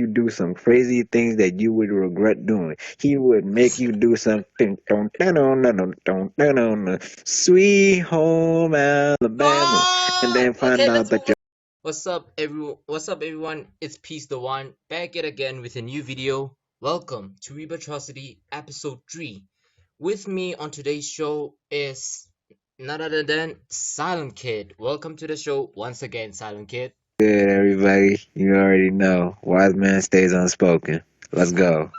you do some crazy things that you would regret doing. He would make you do something. Sweet home Alabama, and What? then find Okay, out let's that move on. What's up, everyone? It's Peace the One back yet again with a new video. Welcome to Weebotrocity episode 3. With me on today's show is none other than Silent Kid. Welcome to the show once again, Silent Kid. good, everybody. You already know. Wise man stays unspoken. Let's go.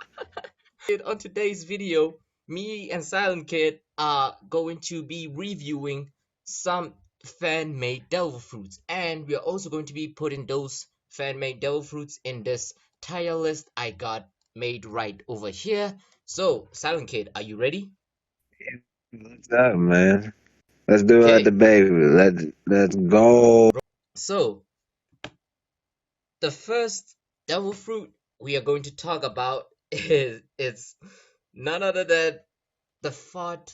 On today's video, me and Silent Kid are going to be reviewing some fan-made devil fruits, and we are also going to be putting those fan-made devil fruits in this tier list I got made right over here. So, Silent Kid, are you ready? What's up, man? Let's do the Okay, baby. Let's go. so the first devil fruit we are going to talk about is it's none other than the fart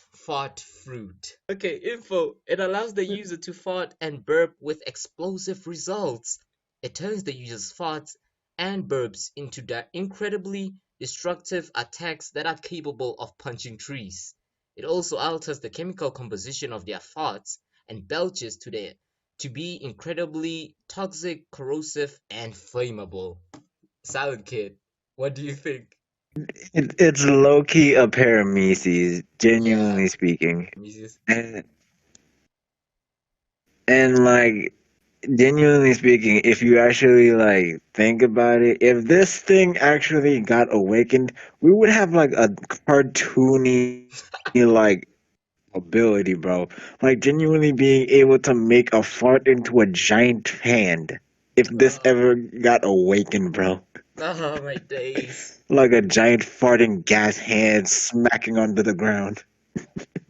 fruit. Okay, info. It allows the user to fart and burp with explosive results. It turns the user's farts and burps into incredibly destructive attacks that are capable of punching trees. It also alters the chemical composition of their farts and belches to be incredibly toxic, corrosive, and flammable. Silent Kid, what do you think? It's low key a parameces, Yeah, genuinely speaking, Mrs. and like genuinely speaking, if you actually like think about it, if this thing actually got awakened, we would have like a cartoony like ability, bro. Like genuinely being able to make a fart into a giant hand. If this Uh, ever got awakened, bro. oh my days. Like a giant farting gas hand smacking onto the ground.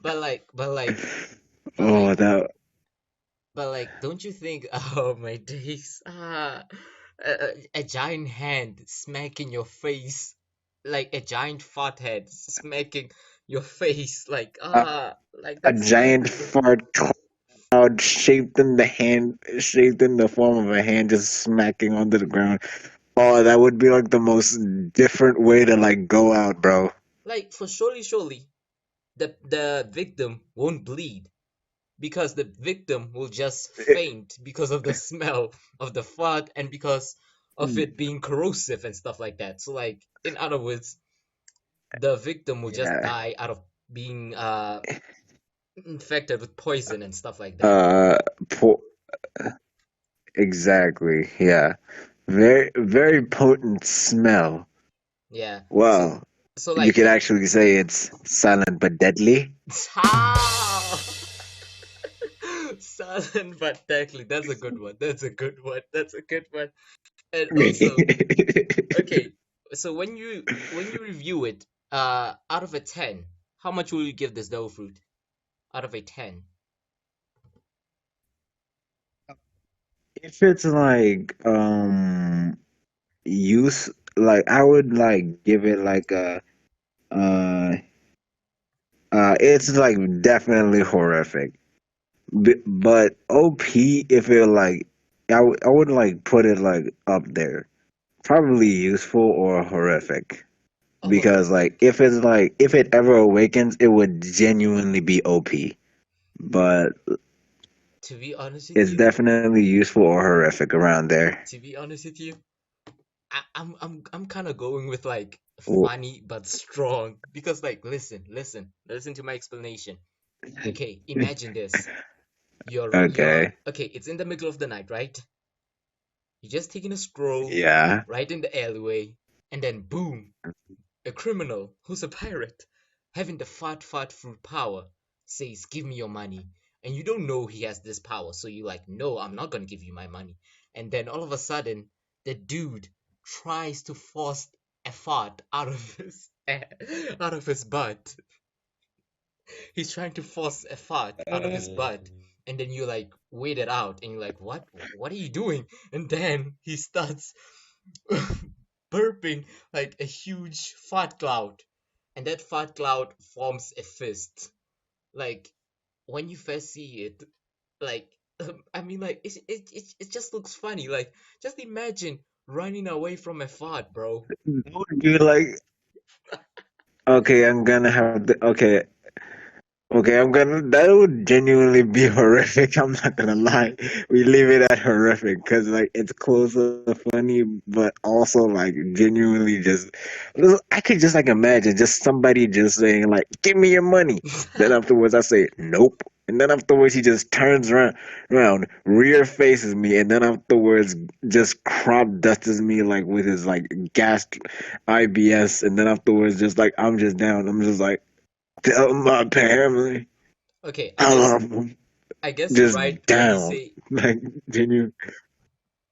But like, but like, but Oh, like, that but like, don't you think? Oh my days! A giant hand smacking your face, like a giant fart head smacking your face, a, like a that's giant stupid, bro. fart cloud shaped in the form of a hand just smacking onto the ground. Oh, that would be like the most different way to like go out, bro. Like for surely, the victim won't bleed because the victim will just faint because of the smell of the fart and because of it being corrosive and stuff like that. So like in other words, the victim will just Yeah. die out of being infected with poison and stuff like that. Uh, po- exactly. Yeah. Very potent smell. Yeah. So Well, so you like could actually say it's silent but deadly. how sudden but deadly. That's a good one. That's a good one. That's a good one. And also, okay, so when you review it, out of a 10, how much will you give this devil fruit? Out of a 10. If it's like use like I would like give it like a uh it's like definitely horrific. But OP if it like I would like put it like up there. Probably useful or horrific. Because like Horrific. if it ever awakens, it would genuinely be OP. But To be honest with it's you, definitely useful or horrific around there. to be honest with you, I'm kind of going with like W- funny but strong because like listen to my explanation. Okay, imagine this. You're Okay. okay, it's in the middle of the night, right? You're just taking a stroll Yeah. right in the alleyway, and then boom, a criminal who's a pirate, having the fat fruit power, says, "Give me your money." And you don't know he has this power, so you're like, "No, I'm not gonna give you my money." And then all of a sudden, the dude tries to force a fart out of his out of his butt. He's trying to force a fart out of his butt. And then you like wait it out and you're like, what are you doing? And then he starts burping like a huge fart cloud, and that fart cloud forms a fist. Like when you first see it, like I mean, like it just looks funny. Like just imagine Running away from a fart, bro. That would be like, okay, I'm gonna have the, okay, okay, I'm gonna. That would genuinely be horrific. I'm not gonna lie. We leave it at horrific because like it's close to funny, but also like genuinely just. I could just like imagine just somebody just saying like, "Give me your money." Then afterwards, I say, "Nope." And then afterwards, he just turns around, rear faces me, and then afterwards, just crop dusts me like with his like gas IBS, and then afterwards, just like I'm just down. I'm just like. Tell my family Okay, I love them. I guess you're Just right when you down. say Like, genuine.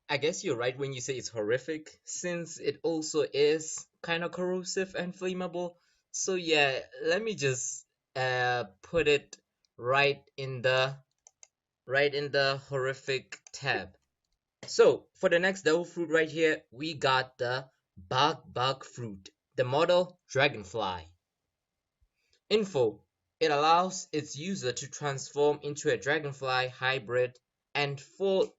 I guess you're right when you say it's horrific, since it also is kind of corrosive and flammable. So yeah, let me just put it right in the horrific tab. So for the next devil fruit right here, we got the bug fruit. The model dragonfly. Info: it allows its user to transform into a dragonfly hybrid and full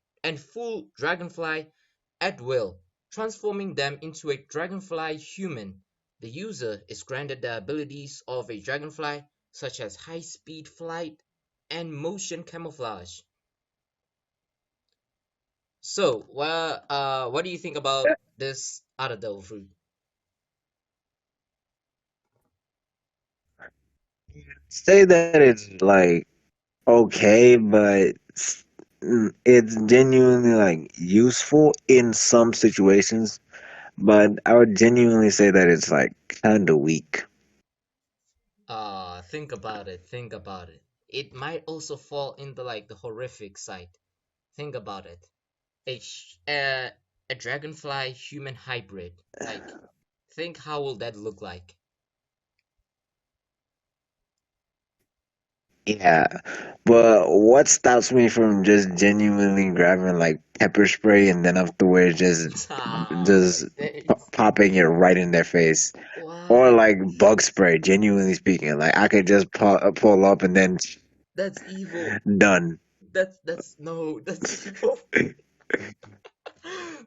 dragonfly at will, transforming them into a dragonfly human. The user is granted the abilities of a dragonfly, such as high speed flight and motion camouflage. So, what do you think about this other devil fruit? Say that it's like okay, but it's genuinely like useful in some situations. But I would genuinely say that it's like kind of weak. Think about it. Think about it. It might also fall into like the horrific side. Think about it. A a dragonfly human hybrid. Like, think how will that look like? Yeah, but what stops me from just genuinely grabbing like pepper spray and then afterwards Ah, my just days. popping it right in their face? Or What? like bug spray, genuinely speaking. Like I could just pull up and then That's evil. done. That's no, that's evil.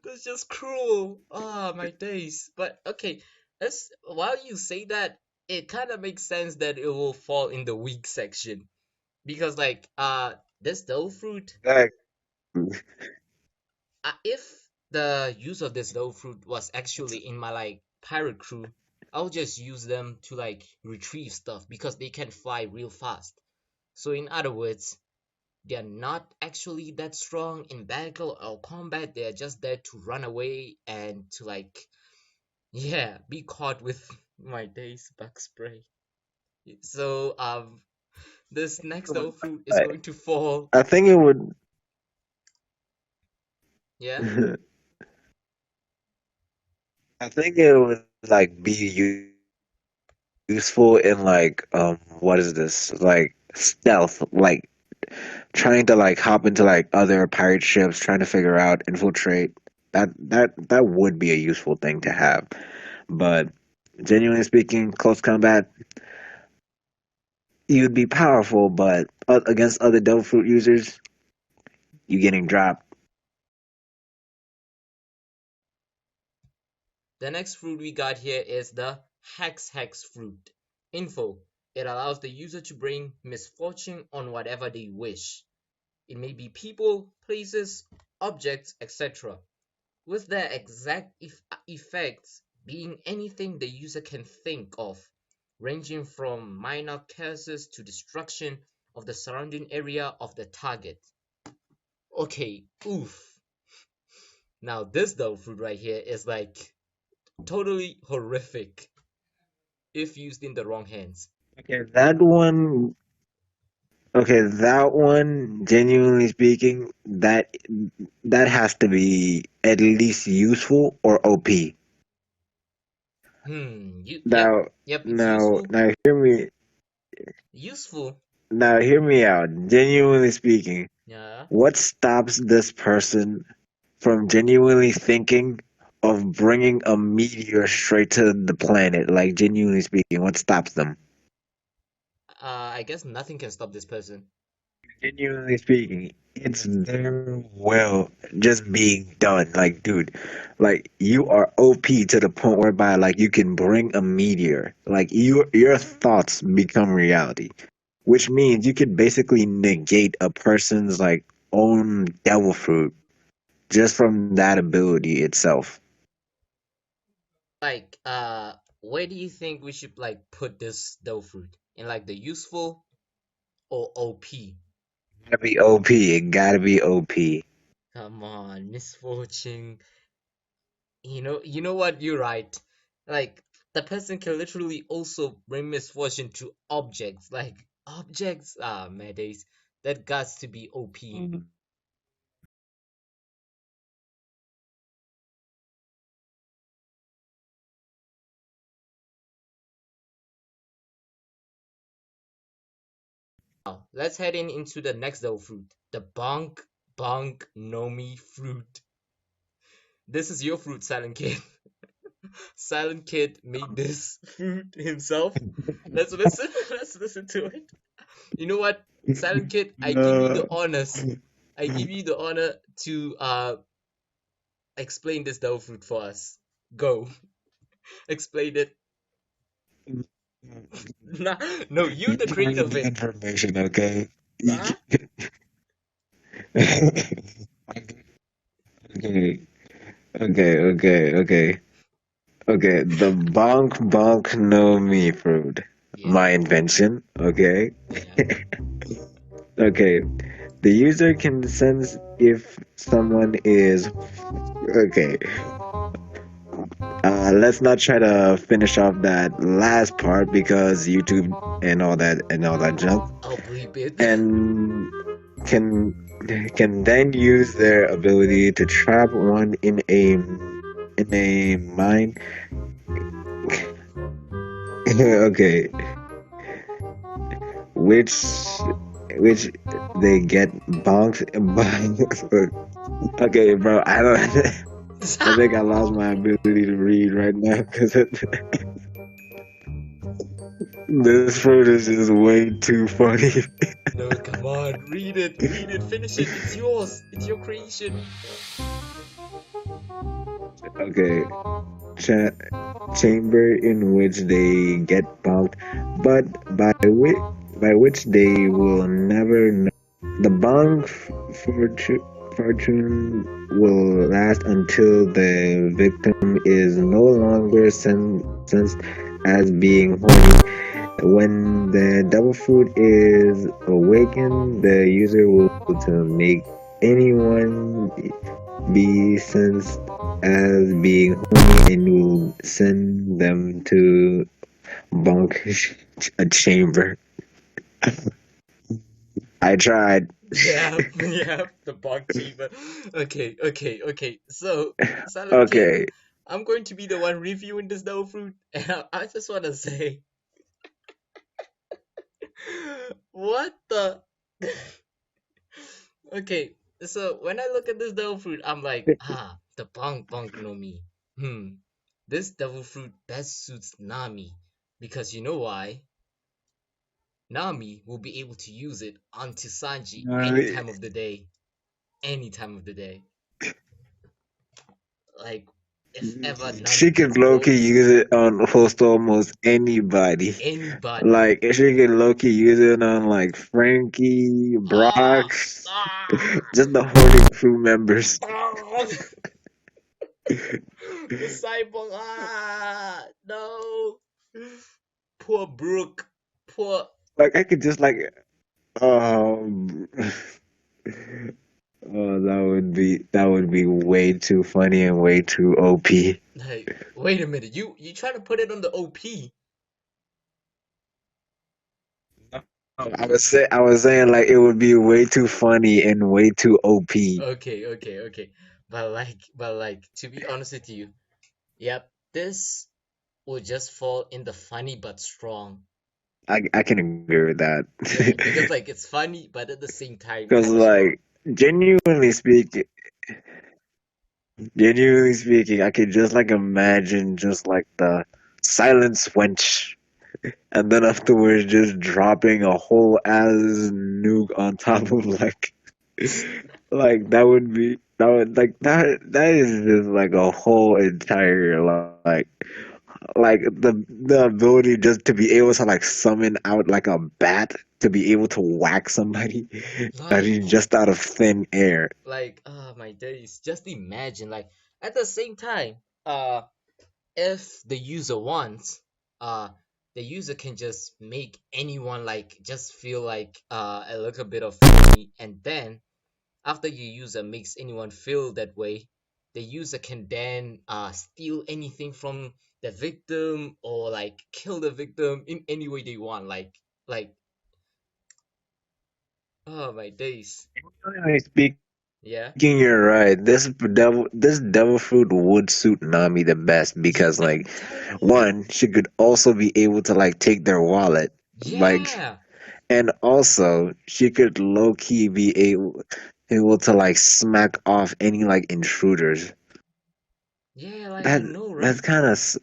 That's just cruel. Ah, my days. But okay, let's while you say that, it kind of makes sense that it will fall in the weak section because like this dough fruit, Like, if the use of this dough fruit was actually in my like pirate crew, I'll just use them to like retrieve stuff because they can fly real fast. So in other words, they're not actually that strong in battle or combat. They're just there to run away and to like, yeah, be caught with my day's bug spray. So this next devil fruit is I, going to fall. I think it would. Yeah. I think it would like be useful in like what is this like stealth, like trying to like hop into like other pirate ships, trying to figure out infiltrate. That would be a useful thing to have. But genuinely speaking, close combat, you'd be powerful, but against other devil fruit users, you getting dropped. The next fruit we got here is the hex fruit. Info: it allows the user to bring misfortune on whatever they wish. It may be people, places, objects, etc., with their exact effects being anything the user can think of, ranging from minor curses to destruction of the surrounding area of the target. Okay, oof. Now this though fruit right here is like totally horrific if used in the wrong hands. Okay, that one. Okay, that one. Genuinely speaking, that has to be at least useful or OP. Yep, Now, yep, it's now, useful. now, hear me. Useful. Now, hear me out. Genuinely speaking, Yeah. what stops this person from genuinely thinking of bringing a meteor straight to the planet? Like, genuinely speaking, what stops them? I guess nothing can stop this person. Genuinely speaking, it's there well just being done. Like, dude, like you are OP to the point whereby like you can bring a meteor. Like your thoughts become reality, which means you could basically negate a person's like own devil fruit just from that ability itself. Like, where do you think we should like put this dough fruit? In like the useful or OP? Gotta be OP. It gotta be OP. Come on, misfortune. You know what? You're right. Like, the person can literally also bring misfortune to objects. Like objects, my days. That got to be OP. Now, let's head into the next dough fruit. The bonk nomi fruit. This is your fruit, Silent Kid. Silent Kid made this fruit himself. Let's listen. Let's listen to it. You know what, Silent Kid? I give you Uh, the honors. I give you the honor to explain this dough fruit for us. Go. Explain it. Nah, no, you're you the creator carried of the it. information, okay? Huh? Okay, okay. Okay, the bonk no me fruit. Yeah, My invention, okay? yeah. Okay, the user can sense if someone is okay. Let's not try to finish off that last part because YouTube and all that junk, I'll bleep it. and can can then use their ability to trap one in a mine. Okay, which which they get bonked by. Okay, bro, I don't. I think I lost my ability to read right now because this fruit is just way too funny. No, come on, read it, read it, finish it. It's yours. It's your creation. Okay, cha- chamber in which they get bonked, but by which they will never know. The fortune will last until the victim is no longer sensed as being horny. When the devil fruit is awakened, the user will to make anyone be sensed as being horny and will send them to bunk a chamber. I tried. Yeah, yeah, the bug cheaper. Okay. So, Silent Kid, Okay. I'm going to be the one reviewing this dough fruit, and I just want to say, what the? Okay, so when I look at this devil fruit, I'm like, the bunk no me. This devil fruit best suits Nami because you know why? Nami will be able to use it onto Sanji Uh, any time of the day. Any time of the day. Like, if ever Nami she could gets low-key bored, use it on host almost anybody. anybody. Like she could low-key use it on like Frankie, Ah, Brock, ah, just the horny crew members. ah, the cyborg. No. Poor Brooke. Poor, Like I could just like um oh that would be way too funny and way too OP. like, wait a minute. You trying to put it on the OP? I was saying like it would be way too funny and way too OP. Okay. But like, to be honest with you, yep, this will just fall in the funny but strong. I can agree with that. Yeah, because like it's funny, but at the same time, Because kind of strong. like genuinely speaking, I could just like imagine just like the silence wench. and then afterwards just dropping a whole ass nuke on top of like that is just like a whole entire like the ability just to be able to like summon out like a bat to be able to whack somebody that like is just out of thin air. my days. Just imagine, like, at the same time, uh if the user wants, uh the user can just make anyone like just feel like a little bit of funny, and then after your user makes anyone feel that way, the user can then steal anything from the victim, or like kill the victim in any way they want, like oh my days. Generally speaking, you're right. Yeah. This devil fruit would suit Nami the best because Yeah, like I'm telling you. one, she could also be able to like take their wallet, like, Yeah. and also she could low key be able to like smack off any like intruders. Yeah, like I That know, that's right? kind of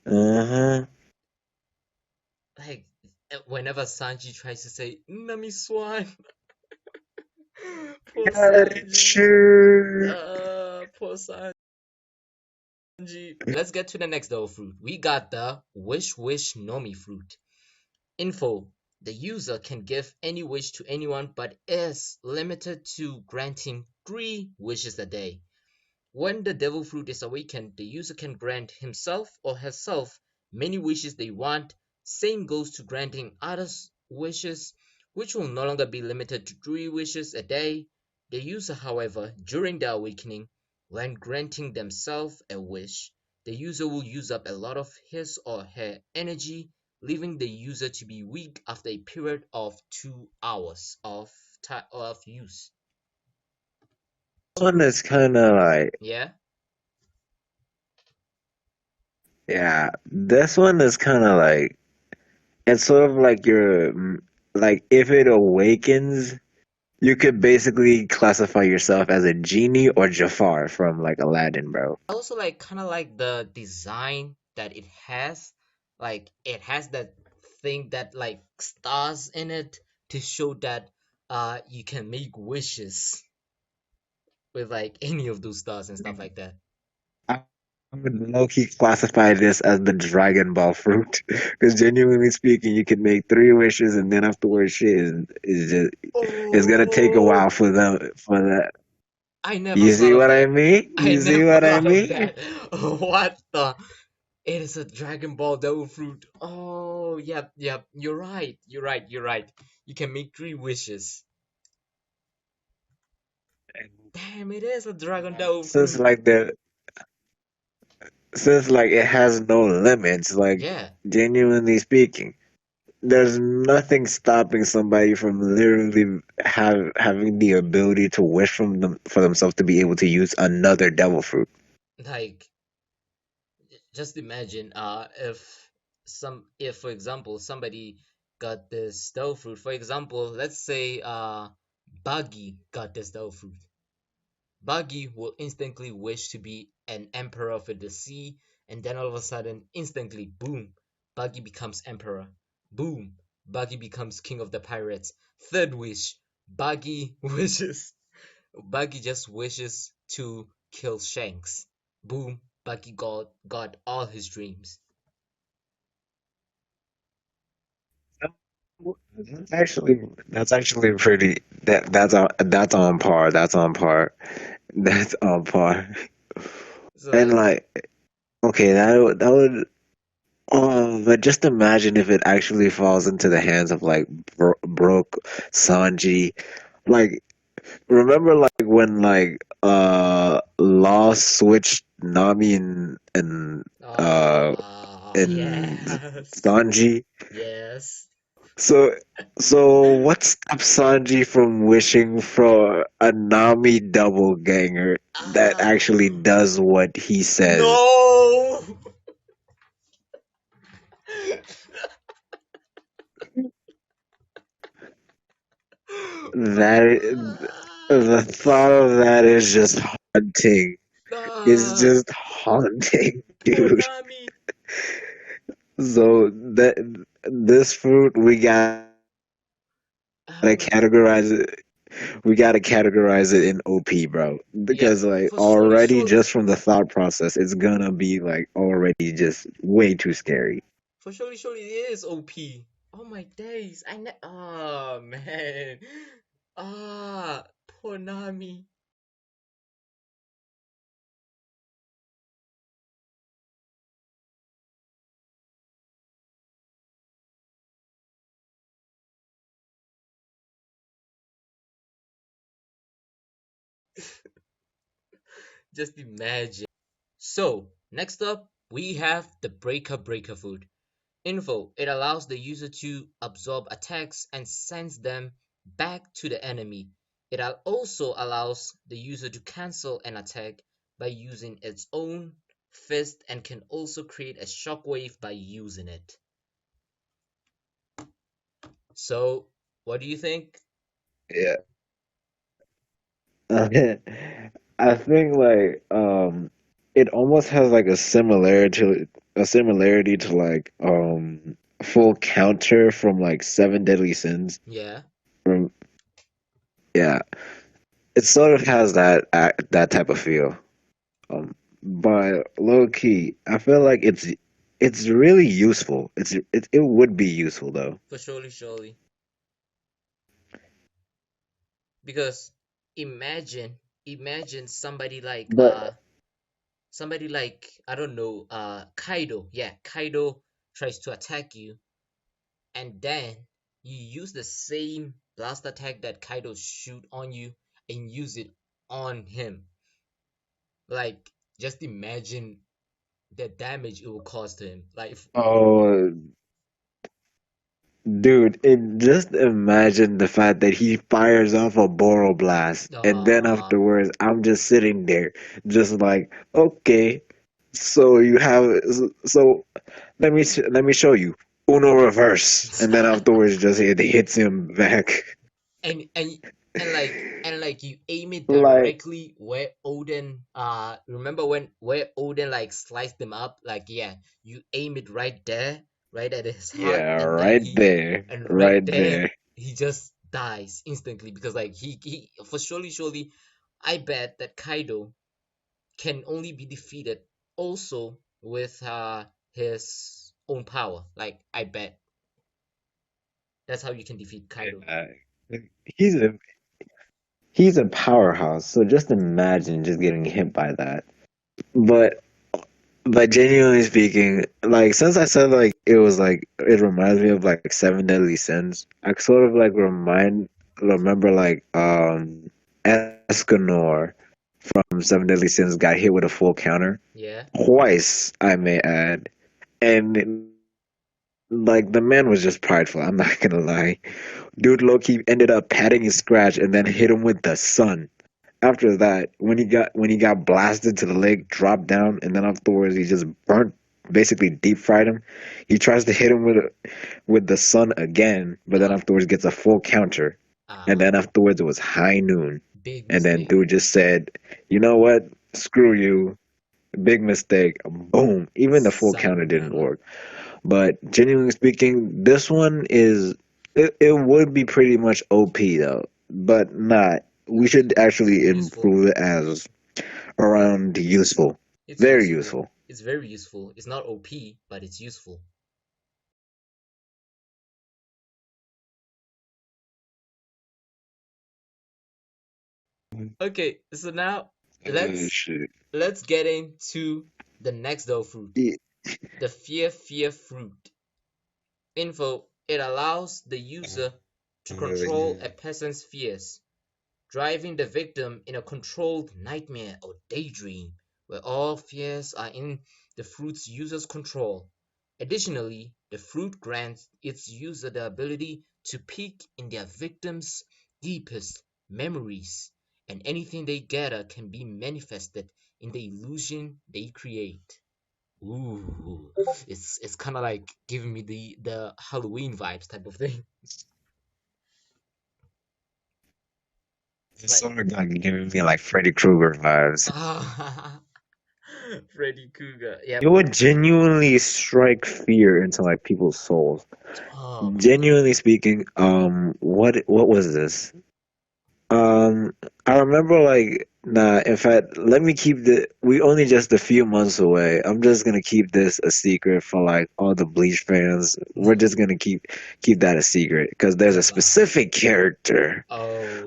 uh-huh. Like whenever Sanji tries to say Nami Swan, poor Got it, Sanji. sure. Poor Sanji. Let's get to the next though fruit. We got the Wish Wish Nomi fruit. Info: the user can give any wish to anyone, but is limited to granting 3 wishes a day. When the devil fruit is awakened, the user can grant himself or herself many wishes they want. Same goes to granting others wishes, which will no longer be limited to 3 wishes a day. The user, however, during the awakening, when granting themselves a wish, the user will use up a lot of his or her energy, leaving the user to be weak after a period of 2 hours of use. One is kind of like Yeah. yeah. This one is kind of like it's sort of like like if it awakens, you could basically classify yourself as a genie or Jafar from like Aladdin, bro. I also like kind of like the design that it has. Like it has that thing that like stars in it to show that you can make wishes with like any of those stars and stuff like that. I would low-key classify this as the Dragon Ball fruit, because genuinely speaking, you can make 3 wishes, and then afterwards, shit is just it's gonna take a Oh, while for them for that. I never You thought see of what I that. mean? I You see never what I thought of mean? that. What the? It is a Dragon Ball Devil Fruit. Oh, yep, yep. You're right. You're right. You're right. You can make 3 wishes. Damn, it is a Dragon Devil Since Fruit. like the since like it has no limits, like Yeah. genuinely speaking, there's nothing stopping somebody from literally having the ability to wish from them for themselves to be able to use another devil fruit. Like, just imagine, if for example somebody got this Devil Fruit. For example, let's say Buggy got this Devil Fruit. Buggy will instantly wish to be an emperor of the sea, and then all of a sudden, instantly, boom, Buggy becomes emperor. Boom, Buggy becomes king of the pirates. Third wish, Buggy wishes. Buggy just wishes to kill Shanks. Boom, Buggy got all his dreams. That's actually pretty. That's on par. That's on par. That's on par. So And like, like, okay, that would. Oh, but just imagine if it actually falls into the hands of like broke Sanji. Like, remember like when like Law switched Nami and yes, Sanji. yes. So, so what stops Sanji from wishing for a Nami ganger that actually Ah, does what he says? no. That the thought of that is just haunting. It's Ah, just haunting, poor dude. Nami. So that this fruit Oh my. we gotta categorize it in OP, bro. Yeah, Because like for surely, already surely, just from the thought process, it's gonna be like already just way too scary. for surely, surely it is OP. Oh my days. Oh man. Ah, poor Nami. Just imagine. So, next up, we have the breaker food. Info, it allows the user to absorb attacks and sends them back to the enemy. It also allows the user to cancel an attack by using its own fist and can also create a shockwave by using it. So, what do you think? Yeah. I think like it almost has like a similarity to like full counter from like Seven Deadly Sins Yeah, from yeah. It sort of has that type of feel. But low key, I feel like it's really useful. It would be useful though. for surely, surely. Because imagine But somebody like I don't know, Kaido. Yeah, Kaido tries to attack you, and then you use the same blast attack that Kaido shoot on you and use it on him. Like, just imagine the damage it will cause to him. Like, oh, dude, just imagine the fact that he fires off a Boro blast, and then uh, afterwards, I'm just sitting there, just like, okay, so you have, so let me show you Uno reverse, and then afterwards, just it hits him back, and and and you aim it like, directly where Odin remember when where Odin like sliced him up, like, yeah, you aim it right there, right at his heart, yeah, and then right right there there. he just dies instantly because like he for surely I bet that Kaido can only be defeated also with his own power. Like, I bet that's how you can defeat Kaido. Yeah. He's a he's a powerhouse, so just imagine just getting hit by that. But But genuinely speaking, like since I said like it was like it reminds me of like Seven Deadly Sins, I sort of like remember like Escanor from Seven Deadly Sins got hit with a full counter Yeah. twice, I may add, and like the man was just prideful. I'm not gonna lie, dude. Loki ended up patting his scratch and then hit him with the sun. After that, when he got blasted to the leg, dropped down, and then afterwards he just burnt, basically deep fried him. He tries to hit him with the sun again, but then Uh-huh. afterwards gets a full counter, and then afterwards it was high noon, Big and then mistake. dude just said, "You know what? Screw you." Big mistake. Boom. Even the full counter didn't Sayonara. work. But genuinely speaking, this one is it would be pretty much OP though, but not. We should It's actually useful. improve it as around useful. It's Very useful. useful. It's very useful. It's not OP, but it's useful. Okay, so now let's Shit. let's get into the next door fruit, Yeah, the fear fruit. Info, it allows the user to control yeah. a person's fears, driving the victim in a controlled nightmare or daydream where all fears are in the fruit's user's control. Additionally, the fruit grants its user the ability to peek in their victim's deepest memories, and anything they gather can be manifested in the illusion they create. Ooh, it's kind of like giving me the Halloween vibes type of thing. It's Like, sort of like giving me like Freddy Krueger vibes. ah, Freddy Krueger. It Yep. would genuinely strike fear into like people's souls. Oh, Genuinely speaking, what was this? Um, I remember like nah. In fact, let me keep the. We only just a few months away. I'm just gonna keep this a secret for like all the Bleach fans. We're just gonna keep that a secret because there's a goodbye. specific character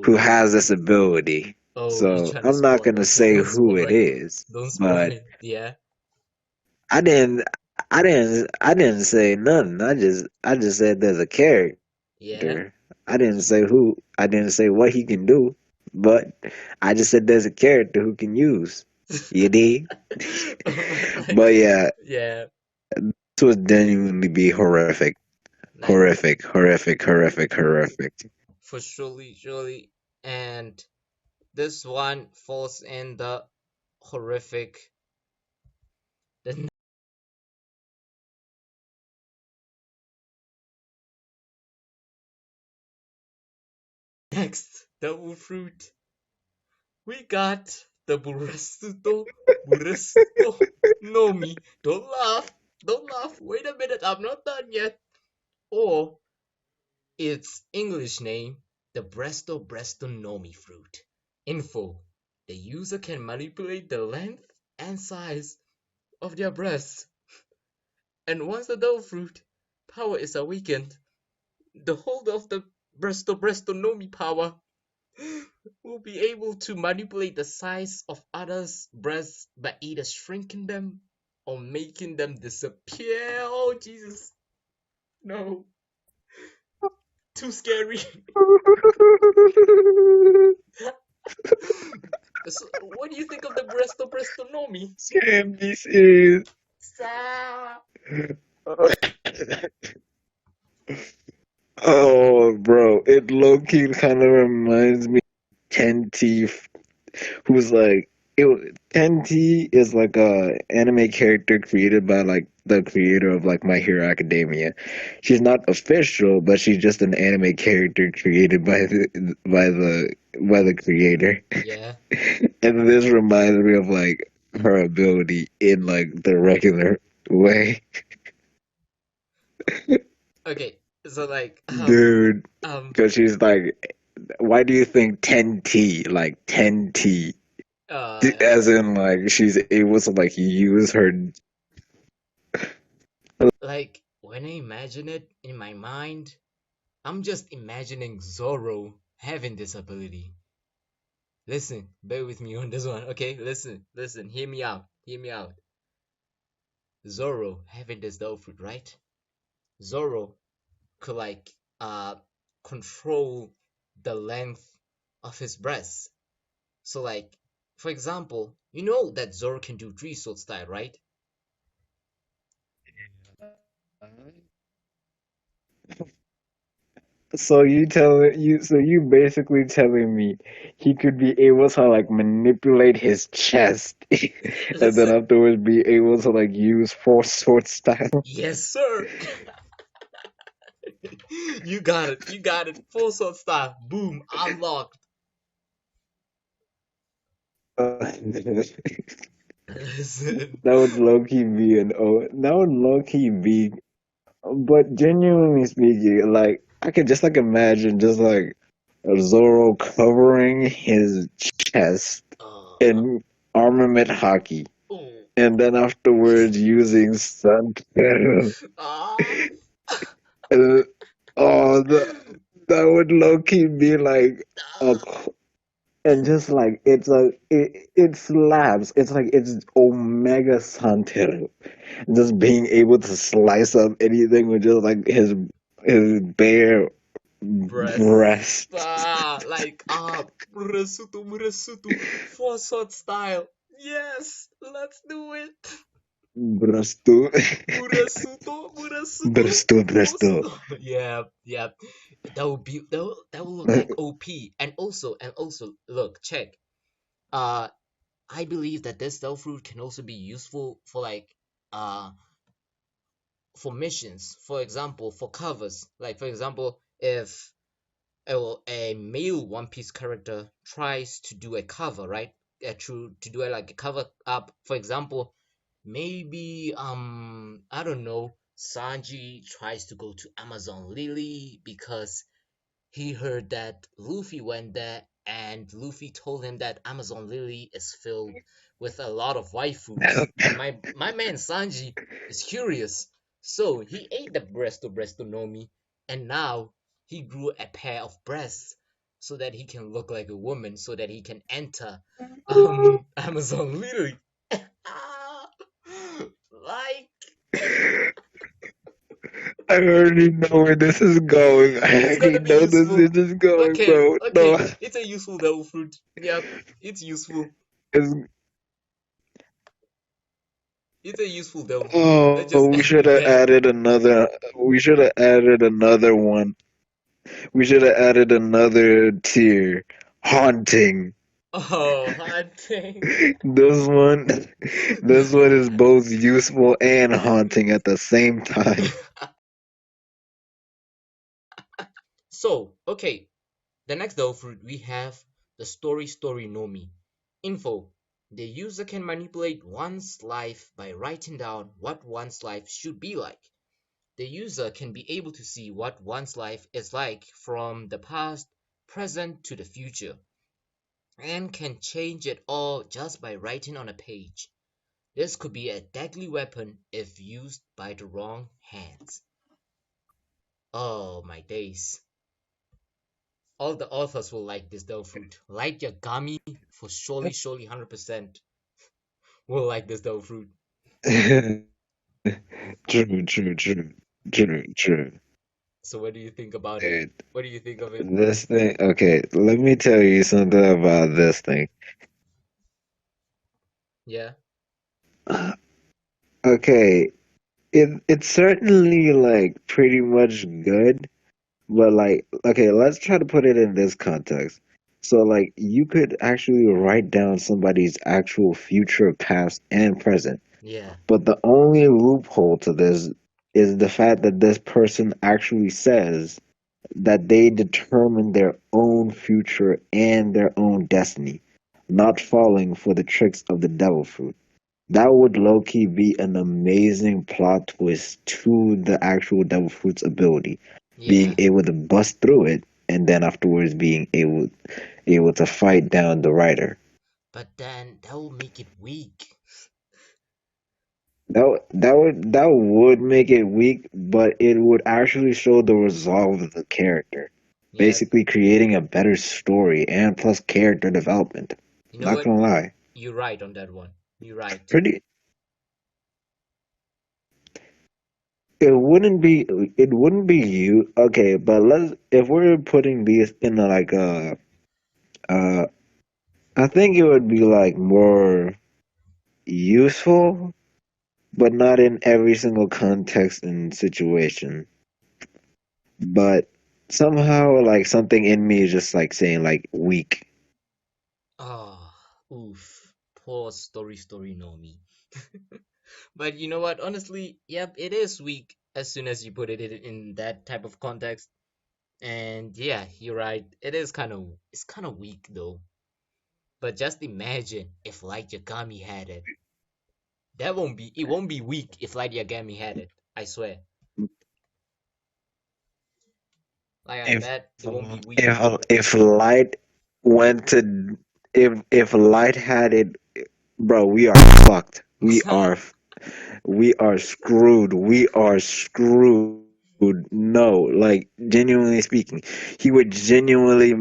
who Oh, has this ability. oh, you So trying to I'm not spoil gonna it? say Don't who spoil it it. is, Don't spoil but it. Yeah. I didn't. I didn't say nothing. I just said there's a character. Yeah. I didn't say who. I didn't say what he can do, but I just said there's a character who can use. You dig? Like, But yeah, yeah. this would genuinely be horrific, Like, horrific, horrific, horrific, horrific. for surely, surely. And this one falls in the horrific. The next devil fruit, we got the Buresuto Nomi. Don't laugh. Don't laugh. Wait a minute. I'm not done yet. Or its English name, the Bresto Nomi fruit. Info: the user can manipulate the length and size of their breasts, and once the devil fruit power is awakened, the holder of the Bresto Nomi power will be able to manipulate the size of others' breasts by either shrinking them or making them disappear. Oh Jesus, no, too scary. So, what do you think of the Bresto Nomi? Can't be serious. Sa- Oh, bro, it low key kind of reminds me of 10T, who's like it. 10T is like a anime character created by like the creator of like My Hero Academia. She's not official, but she's just an anime character created by the creator. yeah. And this reminds me of like her ability in like the regular way. Okay. So like Dude, um because she's like, why do you think 10T? Like 10T. uh As in, like, she's able to, like, use her. like when I imagine it in my mind, I'm just imagining Zoro having this ability. Listen, bear with me on this one, okay? Listen, hear me out, hear me out. Zoro having this devil fruit, right? Zoro could like control the length of his breasts. So like, for example, you know that Zoro can do three sword style, right? So you basically telling me he could be able to like manipulate his chest, and then Listen, afterwards be able to like use force sword style. yes sir. You got it, you got it. Full sword style, boom, unlocked. That Listen, would low key be that would low key be. But genuinely speaking, like I could just like imagine just like Zoro covering his chest uh, in armament hockey, oh, and then afterwards using sun. ah, Uh, oh, that would low key be like a, ah, and just like it slaps. It's like it's Omega Santero. Just being able to slice up anything with just like his bare breasts, breast. like Murasutu, four sword style. Yes, let's do it. Breasto. Murasuto, Breasto. Fosu. Yeah, yeah. That will look like OP. And also, look, check. Uh, I believe that this stealth fruit can also be useful for like for missions. For example, for covers. Like for example, if a male One Piece character tries to do a cover, right? to do like a cover up. For example, maybe I don't know, Sanji tries to go to Amazon Lily because he heard that Luffy went there, and Luffy told him that Amazon Lily is filled with a lot of waifus. And my man Sanji is curious, so he ate the Bresto Nomi, and now he grew a pair of breasts so that he can look like a woman, so that he can enter Amazon Lily. Ah, like I already know where this is going. I it's already gonna be know this useful. is going, Okay, bro. No, okay. It's a useful devil fruit. Yep, it's useful. it's, It's a useful devil fruit. Let's oh, just we end should it have there. added another. We should have added another one. We should have added another tier. Haunting. Oh, hard thing. This one, this one is both useful and haunting at the same time. So, okay. The next devil fruit we have the story nomi. Info. The user can manipulate one's life by writing down what one's life should be like. The user can be able to see what one's life is like from the past, present to the future, and can change it all just by writing on a page. This could be a deadly weapon if used by the wrong hands. Oh my days. All the authors will like this devil fruit. Like Yagami for surely 100% will like this devil fruit. True, true, true, true, true. So what do you think about it? Dude, What do you think of it? this thing. Okay, let me tell you something about this thing. Yeah? Okay, it's certainly like pretty much good, but like, okay, let's try to put it in this context. So like, you could actually write down somebody's actual future, past, and present. Yeah. But the only loophole to this is the fact that this person actually says that they determine their own future and their own destiny, not falling for the tricks of the devil fruit. That would low key be an amazing plot twist to the actual devil fruit's ability, being Yeah. able to bust through it and then afterwards being able to fight down the writer. But then that will make it weak. That would make it weak, but it would actually show the resolve of the character, Yeah. basically creating a better story and plus character development. You know Not what? gonna lie, You're right on that one. You're right. pretty. It wouldn't be you. Okay, but let's if we're putting these in like uh, I think it would be like more useful, but not in every single context and situation. But somehow like something in me is just like saying like weak. Oh, oof. Poor story know me. But you know what? Honestly, yep, it is weak as soon as you put it in that type of context. And yeah, you're right. It's kind of weak though. But just imagine if Light Yagami had it. It won't be weak if Light Yagami had it. I swear. Like I If bet it won't be weak. if light went to if light had it, bro, we are fucked. We are screwed. We are screwed. No, like genuinely speaking, he would genuinely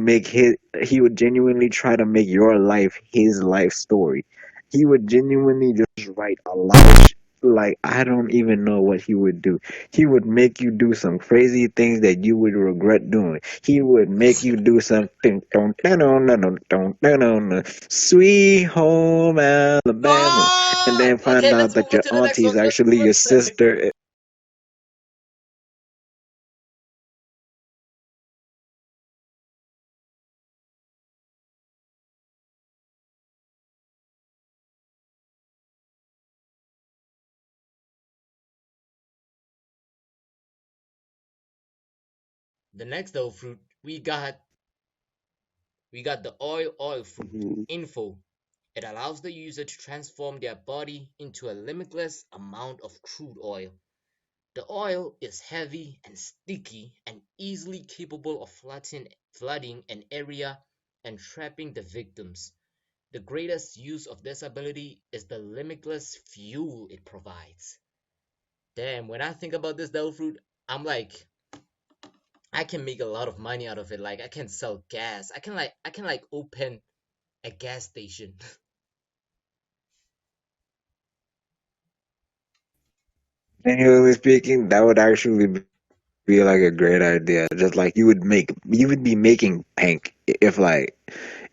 try to make your life his life story. He would genuinely just write a lot of like I don't even know what he would do. He would make you do some crazy things that you would regret doing. He would make you do something sweet home Alabama and No. then Okay, find let's out move that on your to the next auntie is one. Let's move actually on your to the next one. sister. The next devil fruit we got the oil fruit info. It allows the user to transform their body into a limitless amount of crude oil. The oil is heavy and sticky and easily capable of flooding an area and trapping the victims. The greatest use of this ability is the limitless fuel it provides. Damn, when I think about this devil fruit, I'm like, I can make a lot of money out of it. Like I can sell gas. I can open a gas station. Genuinely speaking, that would actually be like a great idea. Just like you would be making bank if like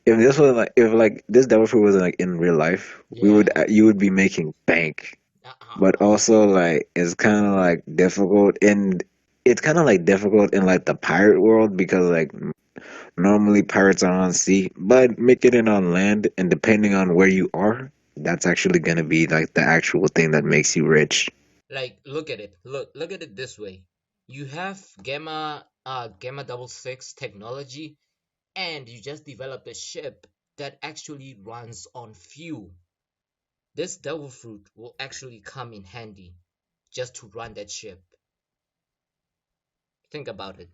if this was like if like this devil fruit wasn't like in real life, Yeah. you would be making bank. But Oh, also like it's kind of like difficult and it's kind of like difficult in like the pirate world because like normally pirates are on sea, but making it on land and depending on where you are, that's actually gonna be like the actual thing that makes you rich. like look at it. Look at it this way. You have gamma double six technology, and you just developed a ship that actually runs on fuel. This devil fruit will actually come in handy just to run that ship. Think about it.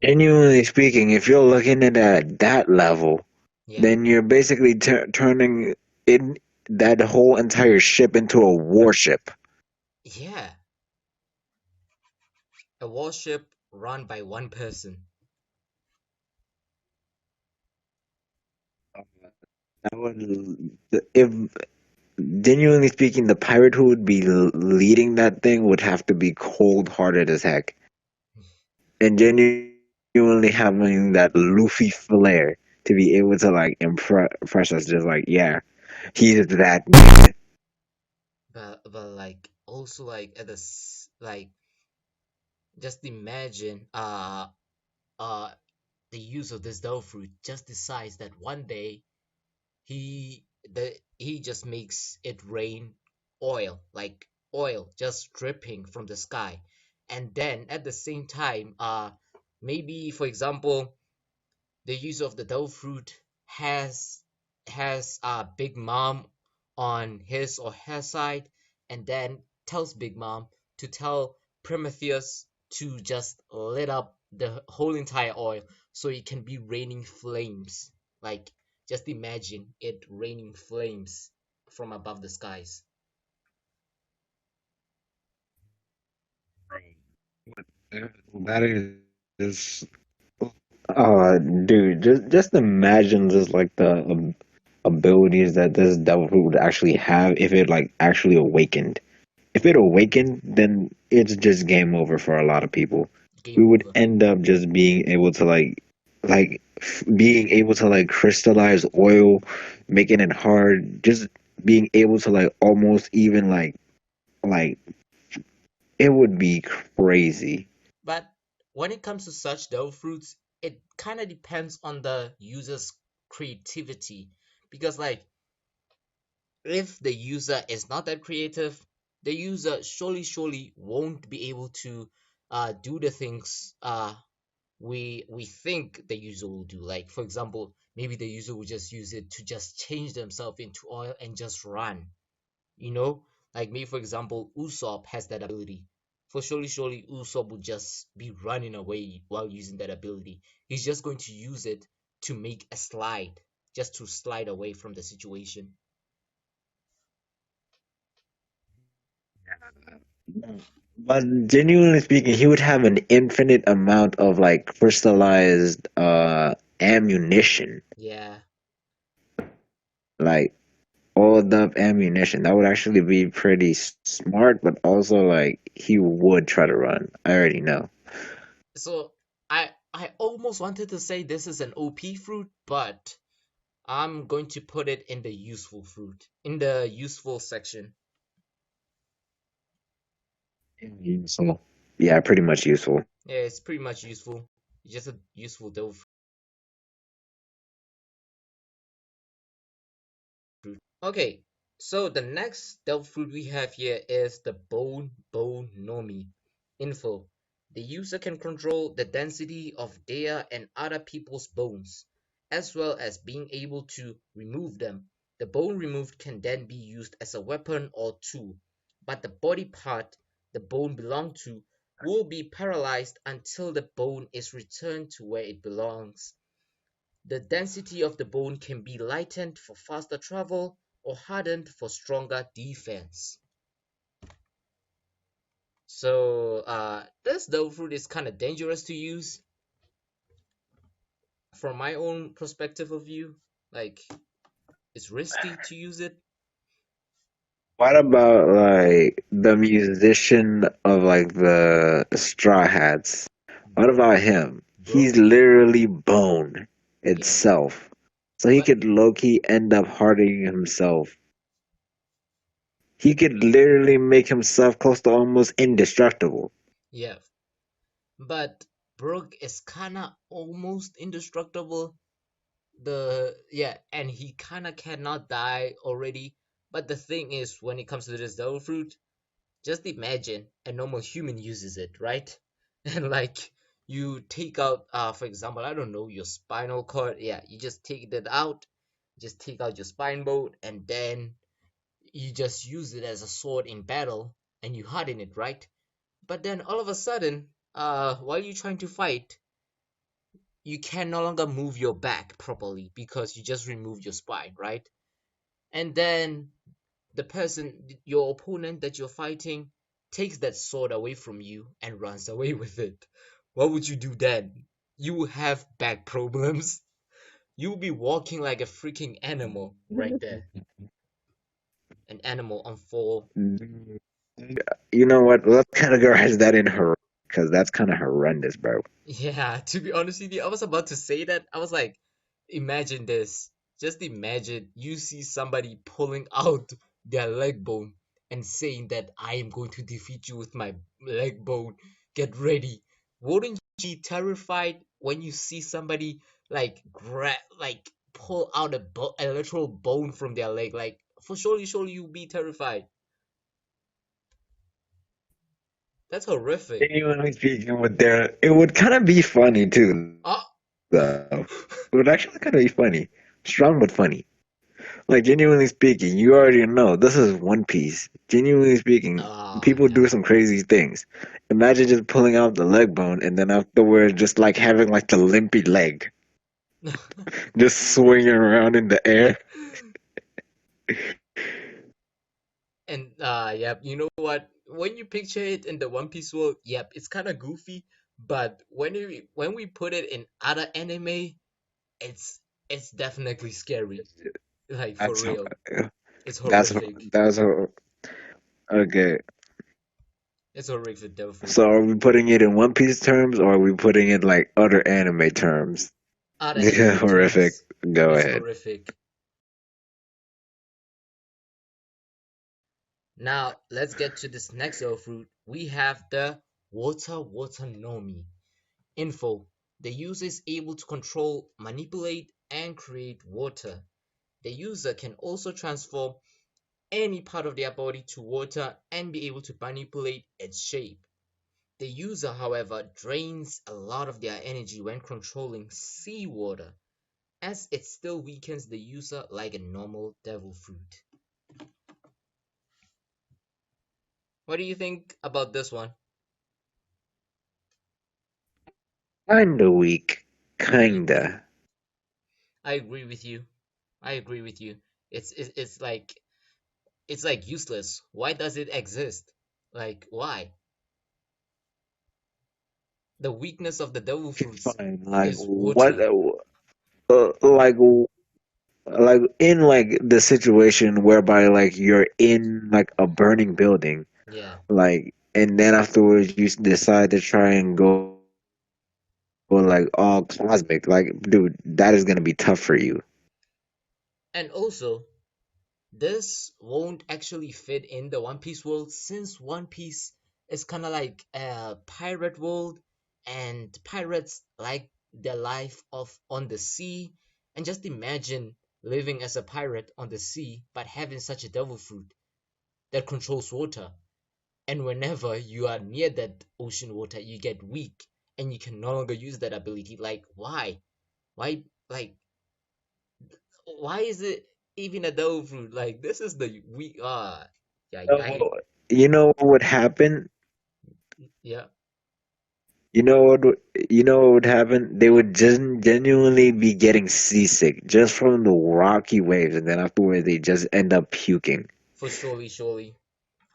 Genuinely speaking, if you're looking at it at that level, Yeah. then you're basically turning in that whole entire ship into a warship. Yeah. A warship run by one person. That would, if genuinely speaking, the pirate who would be leading that thing would have to be cold-hearted as heck, and genuinely having that Luffy flair to be able to like impress us. Just like, yeah, he's that nigga. But like also like at this like just imagine uh the use of this devil fruit just decides that one day he just makes it rain oil, like oil just dripping from the sky. And then at the same time, maybe for example, the use of the devil fruit has Big Mom on his or her side, and then tells Big Mom to tell Prometheus to just lit up the whole entire oil so it can be raining flames. Like just imagine it raining flames from above the skies. That is, oh, dude, just imagine just like the abilities that this devil fruit would actually have if it like actually awakened. If it awakened, then it's just game over for a lot of people. Game We would over. end up just being able to being able to like crystallize oil, making it hard, just being able to like almost even like it would be crazy. But when it comes to such devil fruits, it kind of depends on the user's creativity. Because like if the user is not that creative, the user surely won't be able to do the things we think the user will do. Like for example, maybe the user will just use it to just change themselves into oil and just run. You know, like me for example, Usopp has that ability. For surely Usopp would just be running away while using that ability. He's just going to use it to make a slide, just to slide away from the situation. But genuinely speaking, he would have an infinite amount of like crystallized ammunition, Yeah. like oiled up ammunition. That would actually be pretty smart, but also like he would try to run. I already know. So I almost wanted to say this is an OP fruit, but I'm going to put it in the useful fruit, in the useful section. Useful. Yeah, pretty much useful. Yeah, it's pretty much useful. It's just a useful devil fruit. Okay, so the next devil fruit we have here is the bone nomi. Info. The user can control the density of their and other people's bones. as well as being able to remove them. The bone removed can then be used as a weapon or tool, but the body part the bone belonged to will be paralyzed until the bone is returned to where it belongs. The density of the bone can be lightened for faster travel or hardened for stronger defense. So this devil fruit is kind of dangerous to use from my own perspective of view. Like it's risky to use it. What about like the musician of like the Straw Hats? What about him? He's Bro, literally bone yeah. itself. So he But could low-key end up hardening himself. He could literally make himself close to almost indestructible. yeah, but Brooke is kinda almost indestructible. And he kinda cannot die already. But the thing is, when it comes to this devil fruit, just imagine a normal human uses it, right? And like you take out, for example, I don't know, your spinal cord. Yeah, you just take that out, just take out your spine bone, and then you just use it as a sword in battle, and you harden it, right? But then all of a sudden, while you're trying to fight, you can no longer move your back properly because you just removed your spine, right? And then the person, your opponent that you're fighting, takes that sword away from you and runs away with it. What would you do then? You will have back problems. You will be walking like a freaking animal right there. An animal on four. You know what? Let's categorize that in horror because that's kind of horrendous, bro. Yeah, to be honest with you, I was about to say that. I was like, imagine this. Just imagine you see somebody pulling out their leg bone and saying that I am going to defeat you with my leg bone. Get ready. Wouldn't you be terrified when you see somebody like pull out a literal bone from their leg? Like for surely you'll be terrified. That's horrific. Genuinely speaking, with their it would kind of be funny too, Oh, though. It would actually kind of be funny, strong but funny. Like genuinely speaking, you already know this is One Piece. Genuinely speaking, people do some yeah. crazy things. Imagine just pulling out the leg bone and then afterwards just like having like the limpy leg, just swinging around in the air. And yep, you know what? When you picture it in the One Piece world, yep, it's kind of goofy. But when we put it in other anime, it's it's definitely scary. Like for That's real, it's that's horrific. that's okay. It's horrific, devil fruit. So are we putting it in One Piece terms or are we putting it like other anime terms? Other Yeah, anime horrific. terms, Go it's ahead. horrific. Now let's get to this next devil fruit. We have the water nomi. Info: the user is able to control, manipulate, and create water. The user can also transform any part of their body to water and be able to manipulate its shape. The user, however, drains a lot of their energy when controlling seawater, as it still weakens the user like a normal devil fruit. What do you think about this one? Kinda weak. Hmm, Kinda. I agree with you. I agree with you. It's like useless. Why does it exist? Like why? The weakness of the devil Okay, fruits fine. Like is what? water. Like in like the situation whereby like you're in like a burning building, Yeah. like, and then afterwards you decide to try and go like all cosmic. Like, dude, that is gonna be tough for you. And also, this won't actually fit in the One Piece world since One Piece is kind of like a pirate world and pirates like their life of on the sea. And just imagine living as a pirate on the sea but having such a devil fruit that controls water. And whenever you are near that ocean water, you get weak and you can no longer use that ability. Like, why? Why? Like, Why is it even a devil fruit? Like this is the we yeah, So, you know what would happen? yeah, You know what? You know what would happen? They would just genuinely be getting seasick just from the rocky waves, and then afterwards they just end up puking. for surely,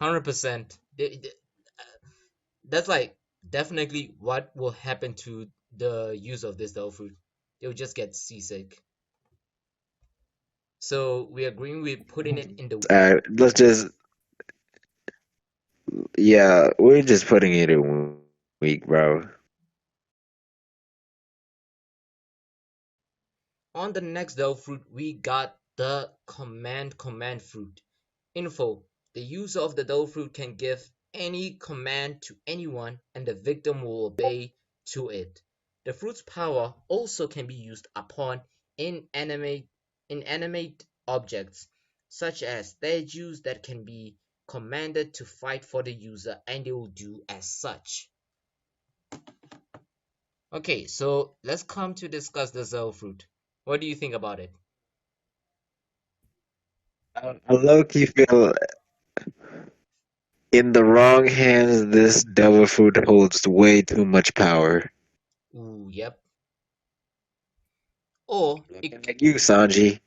100%. That's like definitely what will happen to the use of this devil fruit. They'll just get seasick. So we're agreeing with putting it in the weak. Let's just, yeah, we're just putting it in weak, bro. On the next devil fruit, we got the command fruit. Info: the user of the devil fruit can give any command to anyone and the victim will obey to it. The fruit's power also can be used upon inanimate inanimate objects, such as statues that can be commanded to fight for the user and they will do as such. Okay, so let's come to discuss the devil fruit. What do you think about it? I low-key feel in the wrong hands, this devil fruit holds way too much power. Ooh, yep. Or Looking it like you, Sanji.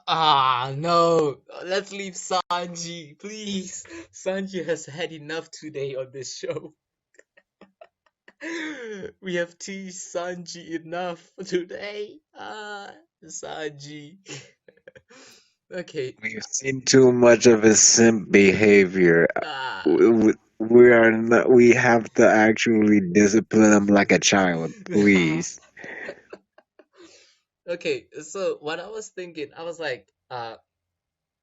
no, let's leave Sanji, please. Sanji has had enough today on this show. We have teased Sanji enough today. Sanji. Okay. We've seen too much of his simp behavior. Ah. We are not. We have to actually discipline him like a child, please. Okay, so what I was thinking, I was like,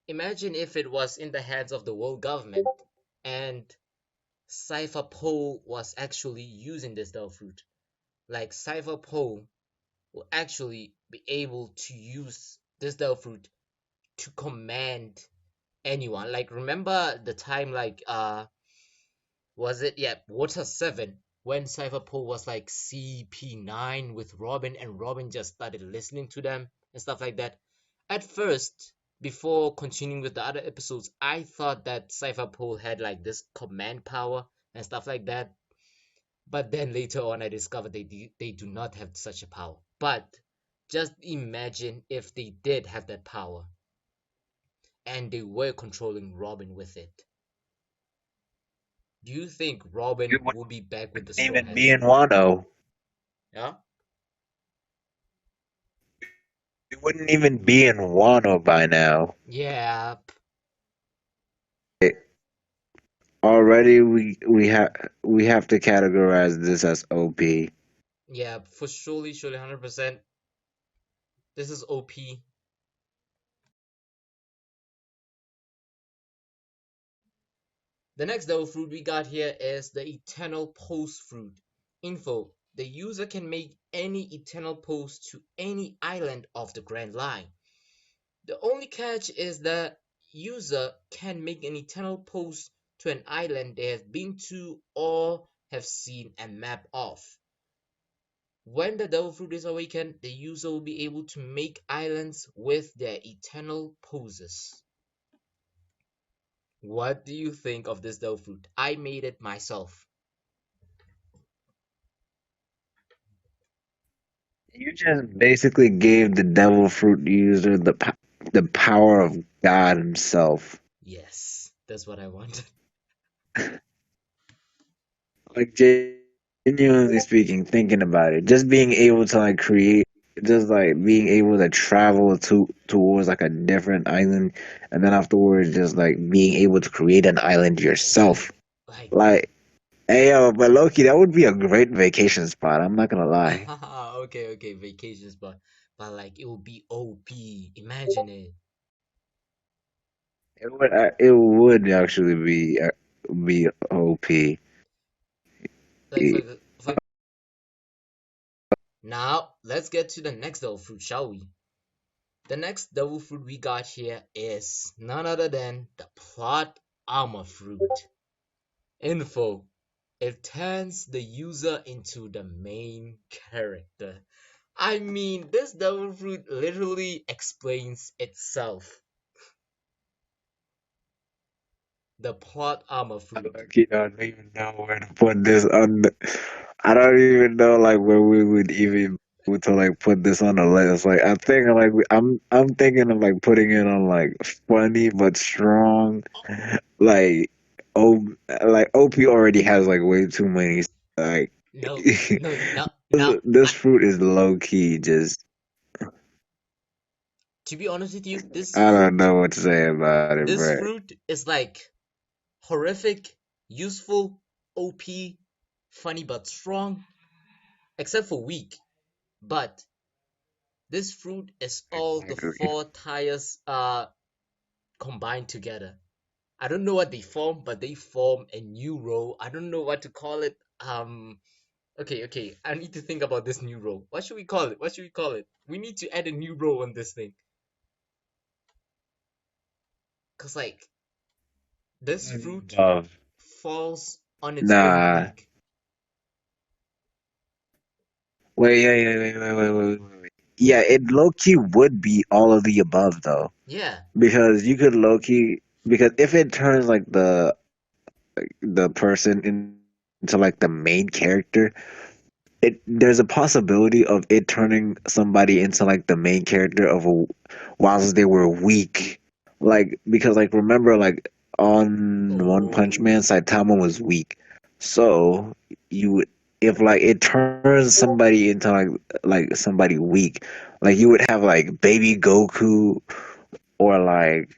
imagine if it was in the hands of the world government and Cypher Pole was actually using this devil fruit. Like Cypher Pole will actually be able to use this devil fruit to command anyone. Like remember the time like was it Water 7 when Cypher Pole was like CP9 with Robin and Robin just started listening to them and stuff like that. At first, before continuing with the other episodes, I thought that Cypher Pole had like this command power and stuff like that. But then later on, I discovered they do not have such a power. But just imagine if they did have that power and they were controlling Robin with it. Do you think We Robin will wouldn't be back with the Straw even be Hats? in Wano. Yeah? We wouldn't even be in Wano by now. Yeah, Already, we have to categorize this as OP. yeah, for surely, 100%. This is OP. The next devil fruit we got here is the Eternal Post fruit. Info: the user can make any eternal post to any island of the Grand Line. The only catch is that user can make an eternal post to an island they have been to or have seen a map of. When the devil fruit is awakened, the user will be able to make islands with their eternal poses. What do you think of this devil fruit? I made it myself. You just basically gave the devil fruit user the power of God himself. Yes, that's what I wanted. Like genuinely speaking, thinking about it, just being able to like create, just like being able to travel towards like a different island, and then afterwards, just like being able to create an island Like, yourself. like, Like, hey yo, but Loki, that would be a great vacation spot. I'm not gonna lie. okay, vacations, but like it will be OP. Imagine it. It would actually be OP. Like for now, let's get to the next devil fruit, shall we? The next devil fruit we got here is none other than the plot armor fruit. Info: it turns the user into the main character. I mean, this devil fruit literally explains itself. The plot armor I fruit. don't even know where to put this on. I don't even know like where we would even be able to like put this on the list. Like I think like I'm thinking of like putting it on like funny but strong. Like O like OP already has like way too many like No, no, no, no. this fruit is low key just To be honest with you, I don't know what to say about it, this bro. fruit is like horrific, useful, OP, funny but strong, except for weak. But this fruit is all the Exactly. four tires combined together. I don't know what they form, but they form a new row. I don't know what to call it. Okay, okay. I need to think about this new row. What should we call it? What should we call it? We need to add a new row on this thing. Cause like this fruit Love. falls on its own Nah. weak. Wait, yeah, yeah, wait. Yeah, it low key would be all of the above though. Yeah. Because you could low key because if it turns like the person into like the main character, there's a possibility of it turning somebody into like the main character of a whilst they were weak. Like because like remember like on One Punch Man, Oh. Saitama was weak. So you would if like it turns somebody into like somebody weak, like you would have like baby Goku or like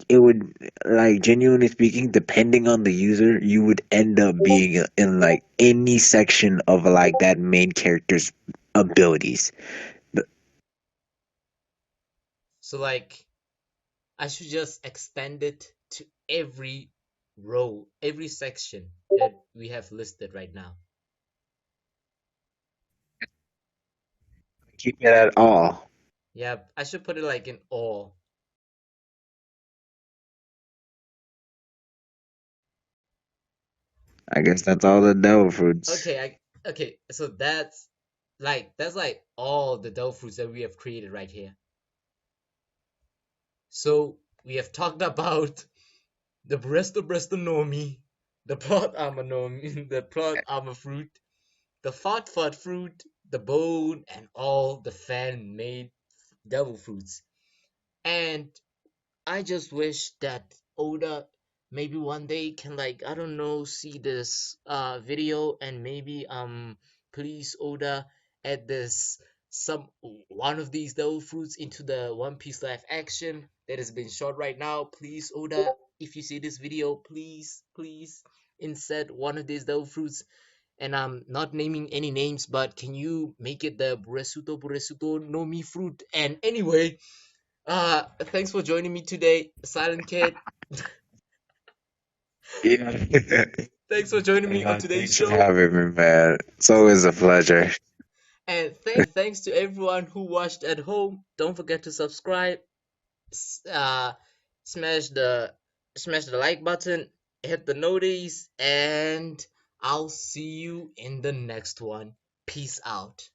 it would like genuinely speaking depending on the user you would end up being in like any section of like that main character's abilities. So like I should just extend it to every row, every section that we have listed right now. Keep it at all. Yeah, I should put it like in all. I guess that's all the devil fruits. Okay, so that's like all the devil fruits that we have created right here. So we have talked about the Bresto Nomi, the plot armor Nomi, the plot armor fruit, the fat fruit, the bone, and all the fan made devil fruits. And I just wish that Oda maybe one day can like I don't know see this video and maybe please Oda add this some one of these devil fruits into the One Piece live action that has been shot right now. Please Oda, if you see this video, please insert one of these devil fruits. And I'm not naming any names, but can you make it the Buresuto no Mi fruit? And anyway, thanks for joining me today, Silent Kid. Yeah. Thanks for joining me on today's Thanks for show. having me, man. It's always a pleasure. And thanks to everyone who watched at home. Don't forget to subscribe, uh, smash the smash the like button, hit the noties, and I'll see you in the next one. Peace out.